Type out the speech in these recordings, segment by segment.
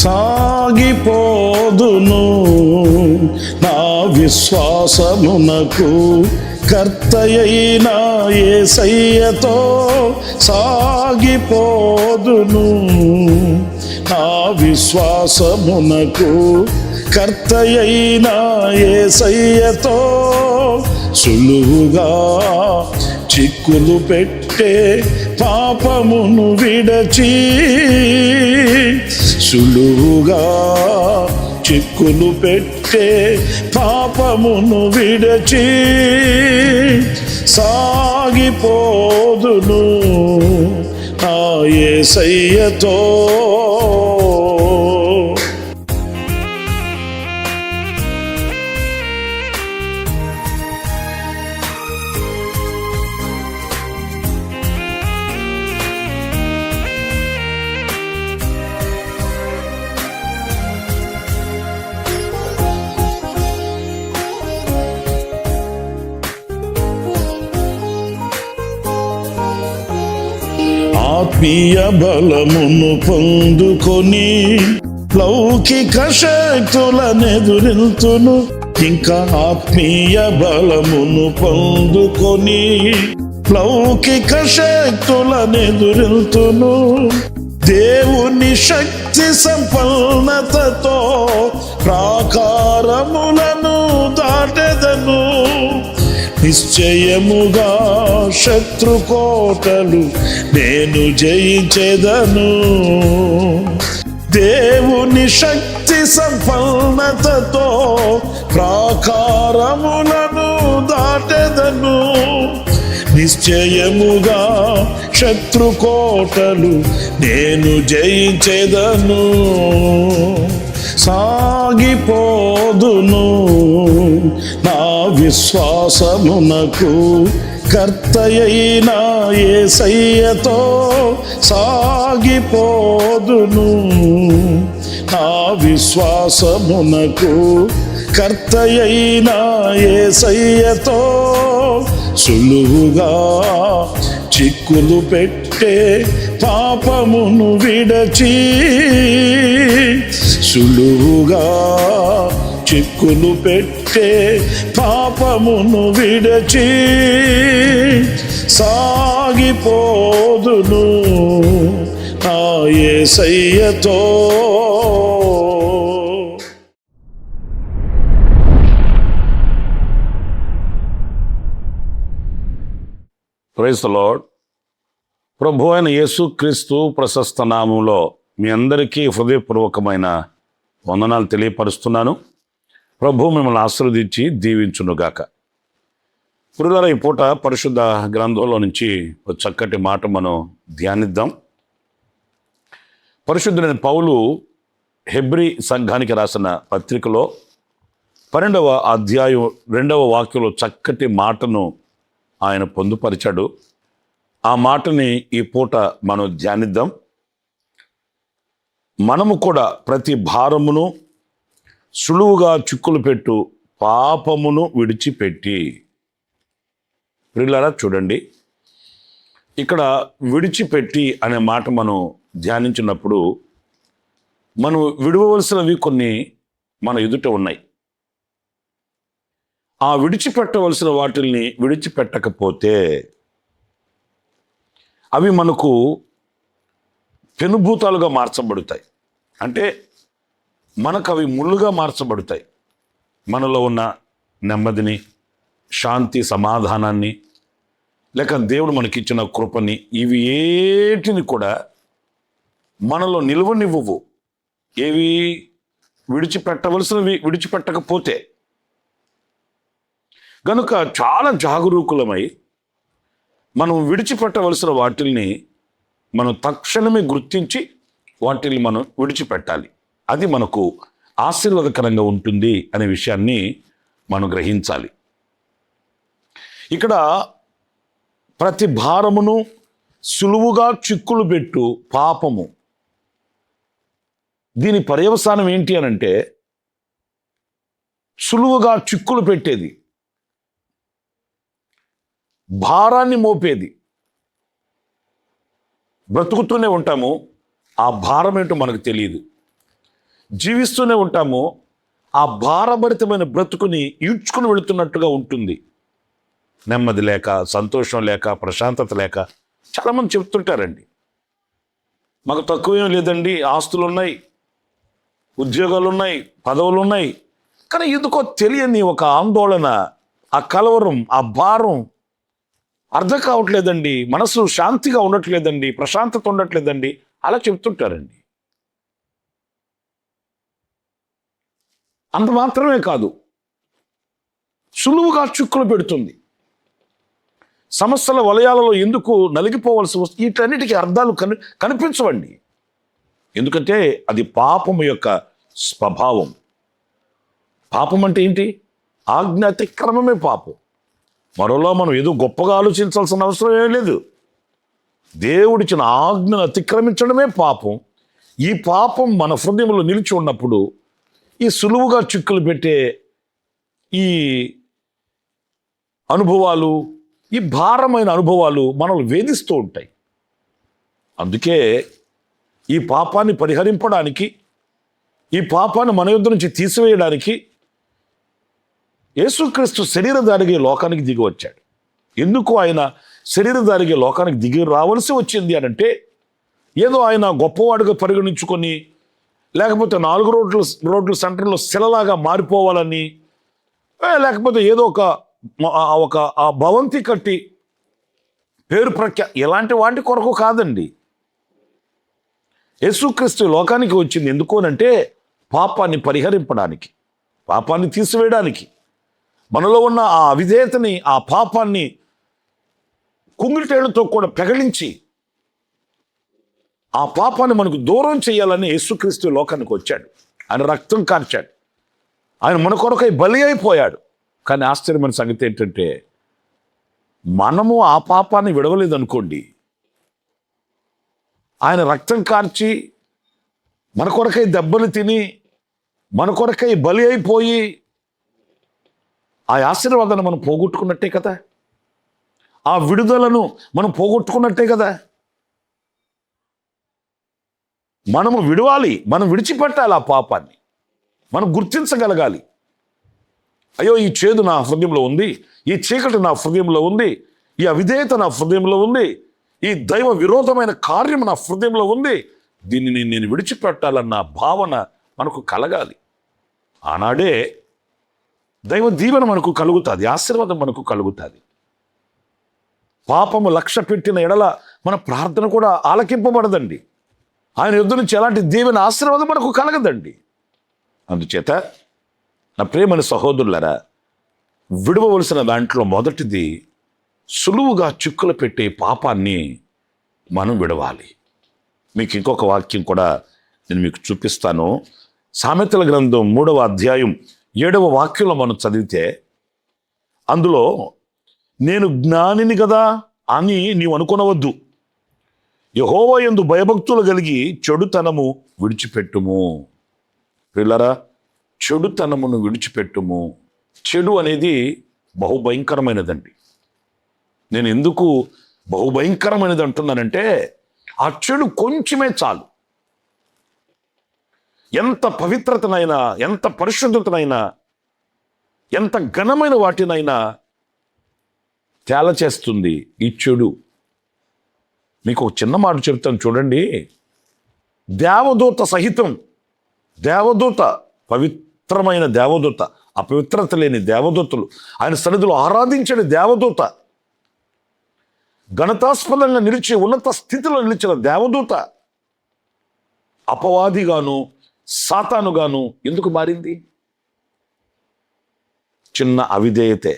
సాగిపోదును నా విశ్వాసమునకు కర్తయైన యేసయ్యతో సాగిపోదును నా విశ్వాసమునకు కర్తయైన యేసయ్యతో సులువుగా చిక్కులు పెట్టే పాపమును విడచి సులువుగా చిక్కులు పెట్టే పాపమును విడచి సాగిపోదును నా యేసయ్యతో. ఆత్మీయ బలమును పొందుకొని లౌకిక శక్తులనెదురింతును. ఇంకా ఆత్మీయ బలమును పొందుకొని లౌకిక శక్తులనెదురింతును. దేవుని శక్తి సంపన్నతతో ప్రాకారములను దాటెదను. నిశ్చయముగా శత్రుకోటలు నేను జయించెదను. దేవుని శక్తి సంపన్నతతో ప్రాకారములను దాటెదను. నిశ్చయముగా శత్రుకోటలు నేను జయించెదను. సాగిపోదును నా విశ్వాసమునకు కర్తయైన యేసయ్యతో సాగిపోదును నా విశ్వాసమునకు కర్తయైన యేసయ్యతో సులువుగా చిక్కులు పెట్టే పాపమును విడచి సులువుగా చిక్కులు పెట్టే పాపమును విడచి సాగిపోదును నా యేసయ్యతో. Praise the Lord. ప్రభు అయిన యేసుక్రీస్తు ప్రశస్త నామములో మీ అందరికీ హృదయపూర్వకమైన వందనాలు తెలియపరుస్తున్నాను. ప్రభు మిమ్మల్ని ఆశీర్వదించి దీవించునుగాక. పురులారా, ఈ పూట పరిశుద్ధ గ్రంథంలో నుంచి ఒక చక్కటి మాట మనం ధ్యానిద్దాం. పరిశుద్ధుడైన పౌలు హెబ్రీ సంఘానికి రాసిన పత్రికలో 12వ అధ్యాయం 2వ వాక్యంలో చక్కటి మాటను ఆయన పొందుపరిచాడు. ఆ మాటని ఈ పూట మనం ధ్యానిద్దాం. మనము కూడా ప్రతి భారమును సులువుగా చిక్కులు పెట్టు పాపమును విడిచిపెట్టి. ప్రియులారా చూడండి, ఇక్కడ విడిచిపెట్టి అనే మాట మనం ధ్యానించినప్పుడు మనం విడవలసినవి కొన్ని మన ఎదుట ఉన్నాయి. ఆ విడిచిపెట్టవలసిన వాటిల్ని విడిచిపెట్టకపోతే అవి మనకు పెనుభూతాలుగా మార్చబడతాయి. అంటే మనకు అవి ముళ్ళుగా మార్చబడతాయి. మనలో ఉన్న నెమ్మదిని, శాంతి, సమాధానాన్ని, లేక దేవుడు మనకిచ్చిన కృపని, ఇవి ఏటిని కూడా మనలో నిలువనివ్వవు. ఏవి విడిచిపెట్టవలసినవి విడిచిపెట్టకపోతే. కనుక చాలా జాగరూకులమై మనం విడిచిపెట్టవలసిన వాటిల్ని మనం తక్షణమే గుర్తించి వాటిని మనం విడిచిపెట్టాలి. అది మనకు ఆశీర్వాదకరంగా ఉంటుంది అనే విషయాన్ని మనం గ్రహించాలి. ఇక్కడ ప్రతి భారమును సులువుగా చిక్కులు పెట్టు పాపము. దీని పర్యవసానం ఏంటి అనంటే, సులువుగా చిక్కులు పెట్టేది, భారాన్ని మోపేది. బ్రతుకుతూనే ఉంటాము, ఆ భారం ఏంటో మనకు తెలియదు. జీవిస్తూనే ఉంటామో ఆ భారభరితమైన బ్రతుకుని ఈడ్చుకుని వెళుతున్నట్టుగా ఉంటుంది. నెమ్మది లేక, సంతోషం లేక, ప్రశాంతత లేక. చాలామంది చెప్తుంటారండి, మాకు తక్కువేం లేదండి, ఆస్తులు ఉన్నాయి, ఉద్యోగాలు ఉన్నాయి, పదవులు ఉన్నాయి, కానీ ఎందుకో తెలియని ఒక ఆందోళన, ఆ కలవరం, ఆ భారం అర్థం కావట్లేదండి, మనసు శాంతిగా ఉండట్లేదండి, ప్రశాంతత ఉండట్లేదండి, అలా చెప్తుంటారండి. అంత మాత్రమే కాదు, సులువుగా చిక్కులు పెడుతుంది. సమస్యల వలయాలలో ఎందుకు నలిగిపోవలసి వస్తుంది? వీటన్నిటికీ అర్థాలు కనిపించవండి. ఎందుకంటే అది పాపము యొక్క స్వభావం. పాపం అంటే ఏంటి? ఆజ్ఞ అతిక్రమమే పాపం. మరోలా మనం ఏదో గొప్పగా ఆలోచించాల్సిన అవసరం ఏం లేదు. దేవుడిచ్చిన ఆజ్ఞను అతిక్రమించడమే పాపం. ఈ పాపం మన హృదయంలో నిలిచి ఉన్నప్పుడు ఈ సులువుగా చిక్కులు పెట్టే ఈ అనుభవాలు, ఈ భారమైన అనుభవాలు మనల్ని వేధిస్తూ ఉంటాయి. అందుకే ఈ పాపాన్ని పరిహరింపడానికి, ఈ పాపాన్ని మన యొద్ద నుంచి తీసివేయడానికి యేసుక్రీస్తు శరీరధారిగా లోకానికి దిగి వచ్చాడు. ఎందుకు ఆయన శరీరధారిగా లోకానికి దిగి రావాల్సి వచ్చింది అనంటే, ఏదో ఆయన గొప్పవాడుగా పరిగణించుకొని, లేకపోతే 4 రోడ్ల సెంటర్లో శిలలాగా మారిపోవాలని, లేకపోతే ఏదో ఒక భవంతి కట్టి పేరు ఇలాంటి వాటి కొరకు కాదండి. యేసుక్రీస్తు లోకానికి వచ్చింది ఎందుకు అనంటే పాపాన్ని పరిహరింపడానికి, పాపాన్ని తీసివేయడానికి, మనలో ఉన్న ఆ అవిధేయతని, ఆ పాపాన్ని కుంగిటేళ్లతో కూడా పెగలించి ఆ పాపాన్ని మనకు దూరం చేయాలని యేసుక్రీస్తు లోకానికి వచ్చాడు. ఆయన రక్తం కార్చాడు, ఆయన మన కొరకై బలి అయిపోయాడు. కానీ ఆశ్చర్యమైన సంగతి ఏంటంటే, మనము ఆ పాపాన్ని విడవలేదనుకోండి, ఆయన రక్తం కార్చి మన కొరకై దెబ్బలు తిని, మన కొరకై బలి అయిపోయి ఆ ఆశీర్వాదాన్ని మనం పోగొట్టుకున్నట్టే కదా, ఆ విడుదలను మనం పోగొట్టుకున్నట్టే కదా. మనము విడవాలి, మనం విడిచిపెట్టాలి ఆ పాపాన్ని, మనం గుర్తించగలగాలి. అయ్యో, ఈ చేదు నా హృదయంలో ఉంది, ఈ చీకటి నా హృదయంలో ఉంది, ఈ అవిధేయత నా హృదయంలో ఉంది, ఈ దైవ విరోధమైన కార్యం నా హృదయంలో ఉంది, దీనిని నేను విడిచిపెట్టాలన్న భావన మనకు కలగాలి. ఆనాడే దైవ దీవెన మనకు కలుగుతుంది, ఆశీర్వాదం మనకు కలుగుతుంది. పాపము లక్ష్య పెట్టిన ఎడల మన ప్రార్థన కూడా ఆలకింపబడదండి. ఆయన యుద్ధ నుంచి ఎలాంటి దీవెన, ఆశీర్వాదం మనకు కలగదండి. అందుచేత నా ప్రేమని సహోదరులరా, విడవలసిన దాంట్లో మొదటిది సులువుగా చిక్కులు పెట్టే పాపాన్ని మనం విడవాలి. మీకు ఇంకొక వాక్యం కూడా నేను మీకు చూపిస్తాను. సామెతల గ్రంథం 3వ అధ్యాయం 7వ వాక్యంలో మనం చదివితే, అందులో నేను జ్ఞానిని కదా అని నీవు అనుకొనవద్దు, యెహోవా యందు భయభక్తులు కలిగి చెడుతనము విడిచిపెట్టుము. పిల్లరా, చెడుతనమును విడిచిపెట్టుము. చెడు అనేది బహుభయంకరమైనదండి. నేను ఎందుకు బహుభయంకరమైనది అంటున్నానంటే, ఆ చెడు కొంచెమే చాలు, ఎంత పవిత్రతనైనా, ఎంత పరిశుద్ధతనైనా, ఎంత ఘనమైన వాటినైనా తేల చేస్తుంది ఈ చెడు. మీకు ఒక చిన్న మాట చెప్తాను చూడండి. దేవదూత సహితం, దేవదూత, పవిత్రమైన దేవదూత, అపవిత్రత లేని దేవదూతలు, ఆయన సన్నిధిలో ఆరాధించని దేవదూత, ఘనతాస్పదంగా నిలిచి ఉన్నత స్థితిలో నిలిచిన దేవదూత అపవాదిగాను, సాతానుగాను ఎందుకు మారింది? చిన్న అవిధేయతే.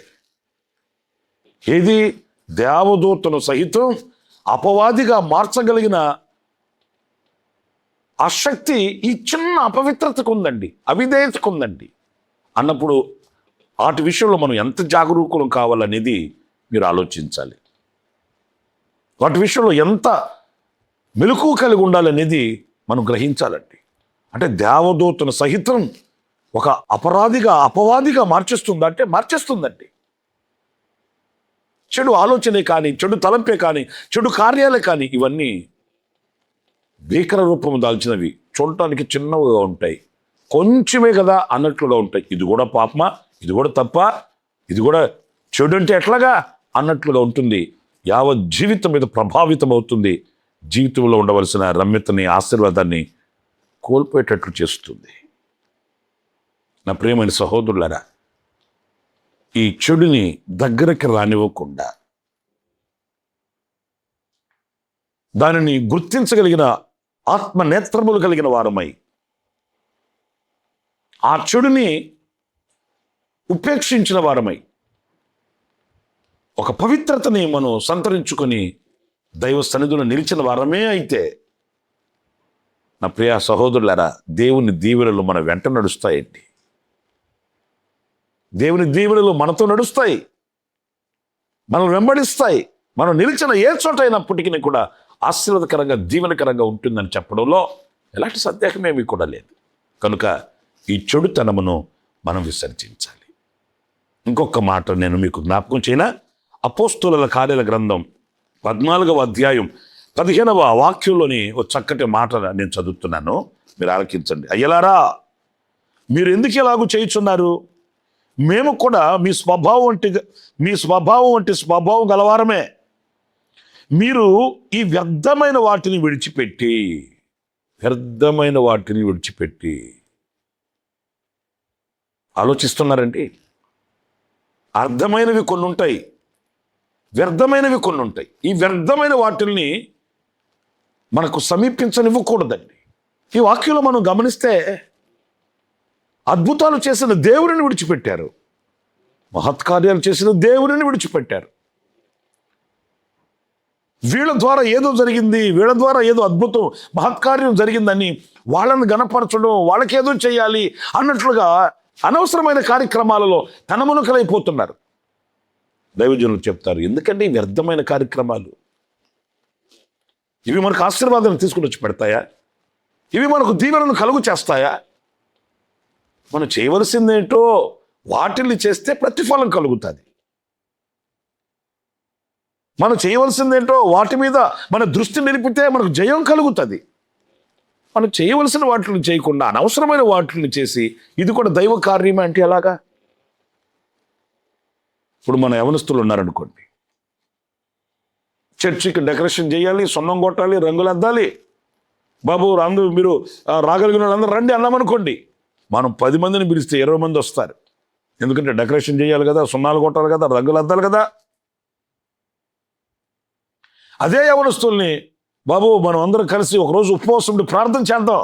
ఏది? దేవదూతను సహితం అపవాదిగా మార్చగలిగిన ఆ శక్తి ఈ చిన్న అపవిత్రతకు ఉందండి, అవిధేయతకు ఉందండి. అన్నప్పుడు వాటి విషయంలో మనం ఎంత జాగరూకులం కావాలనేది మీరు ఆలోచించాలి. వాటి విషయంలో ఎంత మెలకువ కలిగి ఉండాలనేది మనం గ్రహించాలండి. అంటే దేవదూతను సహితం ఒక అపవాదిగా మార్చేస్తుందా అంటే మార్చేస్తుందండి. చెడు ఆలోచనే కానీ, చెడు తలంపే కానీ, చెడు కార్యాలే కానీ, ఇవన్నీ భీకర రూపం దాల్చినవి, చూడటానికి చిన్నవిగా ఉంటాయి, కొంచెమే కదా అన్నట్లుగా ఉంటాయి. ఇది కూడా పాపమా, ఇది కూడా తప్ప, ఇది కూడా చెడు అంటే ఎట్లాగా అన్నట్లుగా ఉంటుంది. యావత్ జీవితం మీద ప్రభావితం అవుతుంది. జీవితంలో ఉండవలసిన రమ్యతని, ఆశీర్వాదాన్ని కోల్పోయేటట్లు చేస్తుంది. నా ప్రియమైన సహోదరులారా, ఈ చెడుని దగ్గరికి రానివ్వకుండా దానిని గుర్తించగలిగిన ఆత్మ నేత్రములు కలిగిన వారమై ఆ చెడుని ఉపేక్షించిన వారమై ఒక పవిత్రతని మనం సంతరించుకొని దైవ సన్నిధిలో నిలిచిన వారమే అయితే, నా ప్రియ సహోదరులారా, దేవుని దీవెనలు మన వెంట నడుస్తాయండి. దేవుని దీవెనలు మనతో నడుస్తాయి, మనం వెంబడిస్తాయి. మనం నిలిచిన ఏ చోట అయినప్పటికీ కూడా ఆశీర్వాదకరంగా, దీవెనకరంగా ఉంటుందని చెప్పడంలో ఎలాంటి సందేహమేమీ కూడా లేదు. కనుక ఈ చెడుతనమును మనం విసర్జించాలి. ఇంకొక మాట నేను మీకు జ్ఞాపకం చేయనా? అపోస్తలుల కార్యాల గ్రంథం 14వ అధ్యాయం 15వ వాక్యంలోని ఒక చక్కటి మాట నేను చదువుతున్నాను, మీరు ఆలకించండి. అయ్యలారా, మీరు ఎందుకు ఎలాగూ చేయుచున్నారు? మేము కూడా మీ స్వభావం వంటి స్వభావం గలవారమే. మీరు ఈ వ్యర్థమైన వాటిని విడిచిపెట్టి ఆలోచిస్తున్నారండి. అర్థమైనవి కొన్ని ఉంటాయి, వ్యర్థమైనవి కొన్ని ఉంటాయి. ఈ వ్యర్థమైన వాటిల్ని మనకు సమీపించనివ్వకూడదండి. ఈ వాక్యంలో మనం గమనిస్తే అద్భుతాలు చేసిన దేవుడిని విడిచిపెట్టారు, మహత్కార్యాలు చేసిన దేవుడిని విడిచిపెట్టారు. వీళ్ళ ద్వారా ఏదో జరిగింది, వీళ్ళ ద్వారా ఏదో అద్భుతం మహత్కార్యం జరిగిందని వాళ్ళని గణపరచడం, వాళ్ళకేదో చేయాలి అన్నట్లుగా అనవసరమైన కార్యక్రమాలలో తనమునకలైపోతున్నారు. దైవజనులు చెప్తారు, ఎందుకంటే ఈ వ్యర్థమైన కార్యక్రమాలు ఇవి మనకు ఆశీర్వాదాన్ని తీసుకుని వచ్చి పెడతాయా? ఇవి మనకు దీవెనను కలుగు చేస్తాయా? మనం చేయవలసిందేంటో వాటిని చేస్తే ప్రతిఫలం కలుగుతుంది. మనం చేయవలసిందేంటో వాటి మీద మన దృష్టి నిలిపితే మనకు జయం కలుగుతుంది. మనం చేయవలసిన వాటిని చేయకుండా అనవసరమైన వాటిని చేసి ఇది కూడా దైవ కార్యమే అంటే ఎలాగా? ఇప్పుడు మన యవనస్తులు ఉన్నారనుకోండి, చర్చికి డెకరేషన్ చేయాలి, సున్నం కొట్టాలి, రంగులు అద్దాలి. బాబు అందరూ మీరు రాగలిగిన వాళ్ళందరూ రండి అన్నామనుకోండి, మనం 10 మందిని పిలిస్తే 20 మంది వస్తారు. ఎందుకంటే డెకరేషన్ చేయాలి కదా, సున్నాలు కొట్టాలి కదా, రంగులు అద్దాలి కదా. అదే యవనస్తుల్ని, బాబు మనం అందరం కలిసి ఒకరోజు ఉపవాసం ప్రార్థన చేద్దాం,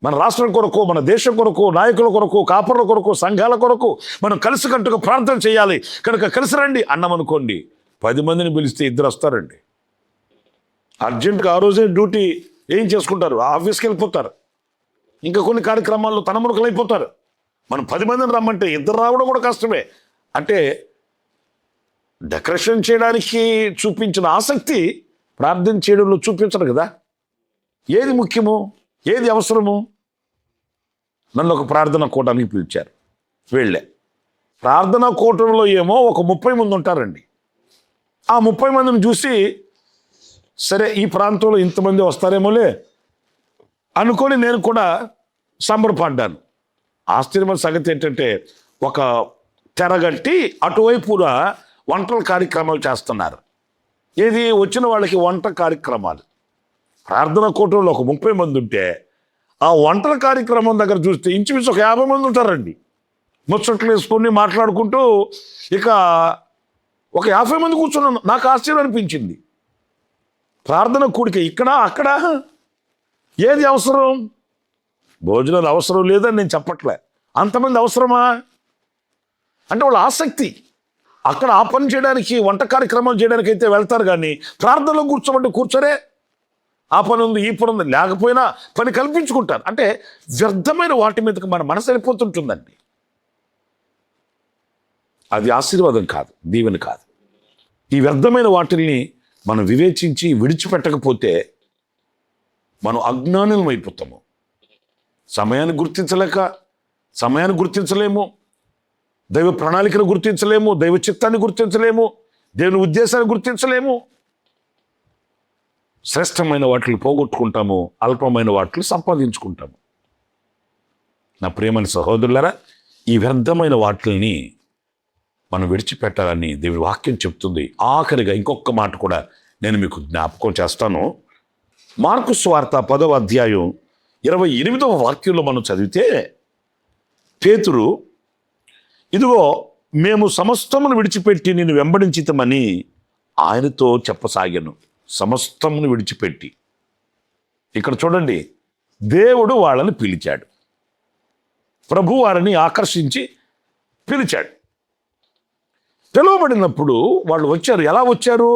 మన రాష్ట్రం కొరకు, మన దేశం కొరకు, నాయకుల కొరకు, కాపర్ల కొరకు, సంఘాల కొరకు మనం కలిసికట్టుగా ప్రార్థన చేయాలి, కనుక కలిసి రండి అన్నామనుకోండి, 10 మందిని పిలిస్తే 2 వస్తారండి. అర్జెంటుగా ఆ రోజే డ్యూటీ ఏం చేసుకుంటారు, ఆఫీస్కి వెళ్ళిపోతారు, ఇంకా కొన్ని కార్యక్రమాల్లో తనమునకలైపోతారు. మనం 10 మందిని రమ్మంటే 2 రావడం కూడా కష్టమే. అంటే డెకరేషన్ చేయడానికి చూపించిన ఆసక్తి ప్రార్థన చేయడంలో చూపించరు కదా. ఏది ముఖ్యము, ఏది అవసరము? నన్ను ఒక ప్రార్థన కూటానికి పిలిచారు, వెళ్ళే. ప్రార్థనా కూటంలో ఏమో ఒక 30 మంది ఉంటారండి. ఆ 30 మందిని చూసి, సరే ఈ ప్రాంతంలో ఇంతమంది వస్తారేమోలే అనుకొని నేను కూడా సంబరపడ్డాను. ఆశ్చర్యమైన సంగతి ఏంటంటే, ఒక తెరగట్టి అటువైపున వంటల కార్యక్రమాలు చేస్తున్నారు. ఏది వచ్చిన వాళ్ళకి వంట కార్యక్రమాలు. ప్రార్థనా కూటంలో ఒక 30 మంది ఉంటే ఆ వంటల కార్యక్రమం దగ్గర చూస్తే ఇంచుమించు ఒక 50 మంది ఉంటారండి. ముచ్చట్లు వేసుకొని మాట్లాడుకుంటూ ఇక ఒక 50 మంది కూర్చున్నాను. నాకు ఆశ్చర్యం అనిపించింది. ప్రార్థన కూడిక ఇక్కడ అక్కడ ఏది అవసరం? భోజనాలు అవసరం లేదని నేను చెప్పట్లే, అంతమంది అవసరమా అంటే వాళ్ళ ఆసక్తి అక్కడ ఆ పని చేయడానికి, వంట కార్యక్రమాలు చేయడానికి అయితే వెళ్తారు, కానీ ప్రార్థనలో కూర్చోమంటే కూర్చోరే. ఆ పని ఉంది, ఈ పని ఉంది, లేకపోయినా పని కల్పించుకుంటారు. అంటే వ్యర్థమైన వాటి మీదకి మన మనసు వెళ్ళిపోతుంటుందండి. అది ఆశీర్వాదం కాదు, దీవెన కాదు. ఈ వ్యర్థమైన వాటిల్ని మనం వివేచించి విడిచిపెట్టకపోతే మనం అజ్ఞానులం అయిపోతాము. సమయాన్ని గుర్తించలేము, దైవ ప్రణాళికను గుర్తించలేము, దైవ చిత్తాన్ని గుర్తించలేము, దేవుని ఉద్దేశాన్ని గుర్తించలేము. శ్రేష్టమైన వాటిని పోగొట్టుకుంటాము, అల్పమైన వాటిని సంపాదించుకుంటాము. నా ప్రియమైన సహోదరులారా, ఈ వ్యర్థమైన వాటిని మనం విడిచిపెట్టాలని దేవుడి వాక్యం చెప్తుంది. ఆఖరిగా ఇంకొక మాట కూడా నేను మీకు జ్ఞాపకం చేస్తాను. మార్కు సువార్త 10వ అధ్యాయం 28వ వాక్యంలో మనం చదివితే, పేతురు, ఇదిగో మేము సమస్తమును విడిచిపెట్టి నిన్ను వెంబడించితమని ఆయనతో చెప్పసాగాను. సమస్తమును విడిచిపెట్టి. ఇక్కడ చూడండి, దేవుడు వాళ్ళని పిలిచాడు. ప్రభు వారిని ఆకర్షించి పిలిచాడు. పిలువబడినప్పుడు వాళ్ళు వచ్చారు. ఎలా వచ్చారు?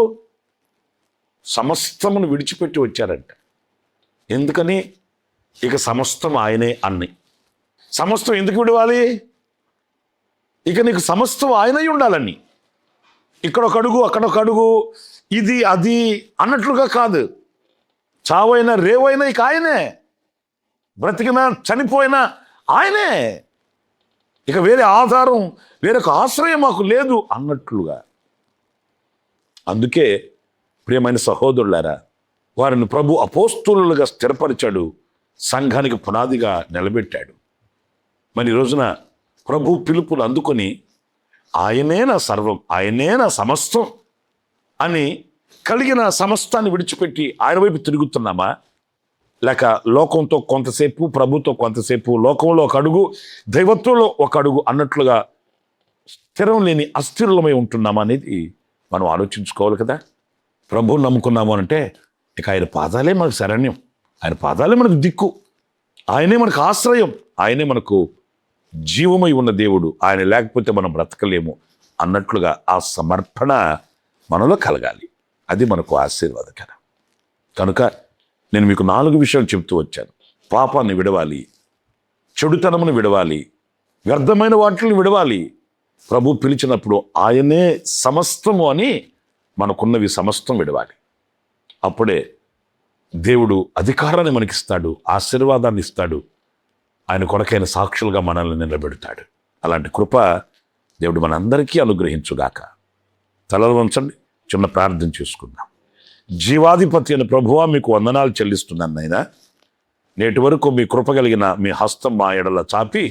సమస్తమును విడిచిపెట్టి వచ్చారంట. ఎందుకని? ఇక సమస్తం ఆయనే అన్ని. సమస్తం ఎందుకు విడవాలి? ఇక నీకు సమస్తం ఆయనై ఉండాలని. ఇక్కడ ఒక అడుగు, అక్కడ ఒక అడుగు, ఇది అది అన్నట్లుగా కాదు. చావైనా రేవైనా ఇక ఆయనే, బ్రతికినా చనిపోయినా ఆయనే. ఇక వేరే ఆధారం, వేరొక ఆశ్రయం మాకు లేదు అన్నట్లుగా. అందుకే ప్రియమైన సహోదరులారా, వారిని ప్రభు అపోస్తలులుగా స్థిరపరిచాడు, సంఘానికి పునాదిగా నిలబెట్టాడు. మరి ఈ రోజున ప్రభు పిలుపులు అందుకొని ఆయనే నా సర్వం, ఆయనే నా సమస్తం అని కలిగిన సమస్తాన్ని విడిచిపెట్టి ఆయన వైపు తిరుగుతున్నామా? లేక లోకంతో కొంతసేపు, ప్రభుతో కొంతసేపు, లోకంలో ఒక అడుగు, దైవత్వంలో ఒక అడుగు అన్నట్లుగా స్థిరం లేని అస్థిరులమై ఉంటున్నామా అనేది మనం ఆలోచించుకోవాలి కదా. ప్రభువుని నమ్ముకున్నాము అంటే ఇక ఆయన పాదాలే మనకు శరణ్యం, ఆయన పాదాలే మనకు దిక్కు, ఆయనే మనకు ఆశ్రయం, ఆయనే మనకు జీవమై ఉన్న దేవుడు. ఆయన లేకపోతే మనం బ్రతకలేము అన్నట్లుగా ఆ సమర్పణ మనలో కలగాలి. అది మనకు ఆశీర్వాదకరం. కనుక నేను మీకు 4 విషయాలు చెప్తూ వచ్చాను. పాపాన్ని విడవాలి, చెడుతనమును విడవాలి, వ్యర్థమైన వాటిని విడవాలి. ప్రభు పిలిచినప్పుడు ఆయనే సమస్తము అని మనకున్నవి సమస్తం విడవాలి. అప్పుడే దేవుడు అధికారాన్ని మనకిస్తాడు, ఆశీర్వాదాన్ని ఇస్తాడు, ఆయన కొరకైన సాక్షులుగా మనల్ని నిలబెడతాడు. అలాంటి కృప దేవుడు మనందరికీ అనుగ్రహించుగాక. తలలు వంచండి, చిన్న ప్రార్థన చేసుకుందాం. జీవాధిపతి అయిన ప్రభువా, మీకు వందనాలు చెల్లిస్తున్నాను నాయనా. నేటి వరకు మీ కృప కలిగిన మీ హస్తం మా ఎడల చాపి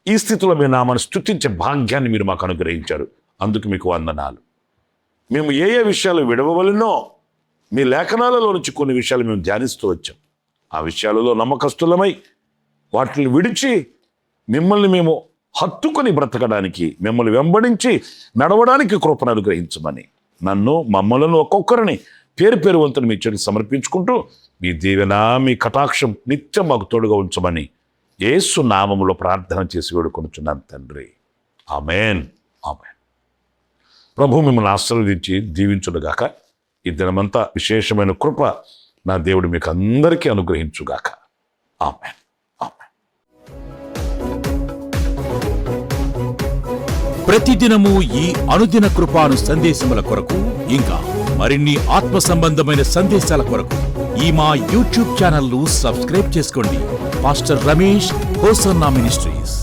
ఈ స్థితిలో మీ నామాన్ని స్తుతించే భాగ్యాన్ని మీరు మాకు అనుగ్రహించారు. అందుకు మీకు వందనాలు. మేము ఏ ఏ విషయాలు విడవవలనో మీ లేఖనాలలో నుంచి కొన్ని విషయాలు మేము ధ్యానిస్తూ వచ్చాం. ఆ విషయాలలో నమ్మకస్తులమై వాటిని విడిచి మిమ్మల్ని మేము హత్తుకొని బ్రతకడానికి, మిమ్మల్ని వెంబడించి నడవడానికి కృపను అనుగ్రహించమని నన్ను, మమ్మలను, ఒక్కొక్కరిని పేరు పేరు వంతుని మీ చెడుకు సమర్పించుకుంటూ మీ దీవెన, మీ కటాక్షం నిత్యం మాకు తోడుగా ఉంచమని యేసు నామములో ప్రార్థన చేసి వేడుకొనుచున్నాను తండ్రి. ఆమేన్, ఆమేన్. ప్రభు మిమ్మల్ని ఆశీర్వదించి దీవించునుగాక. ఈ దినమంతా విశేషమైన కృప నా దేవుడు మీకు అందరికీ అనుగ్రహించుగాక. ఆమేన్, ఆమేన్. ప్రతిదినము ఈ అనుదిన కృపాను సందేశముల కొరకు, ఇంకా మరిన్ని ఆత్మ సంబంధమైన సందేశాల కొరకు ఈ మా యూట్యూబ్ ఛానల్ ను సబ్స్క్రైబ్ చేసుకోండి. Pastor Ramesh hosanna ministries.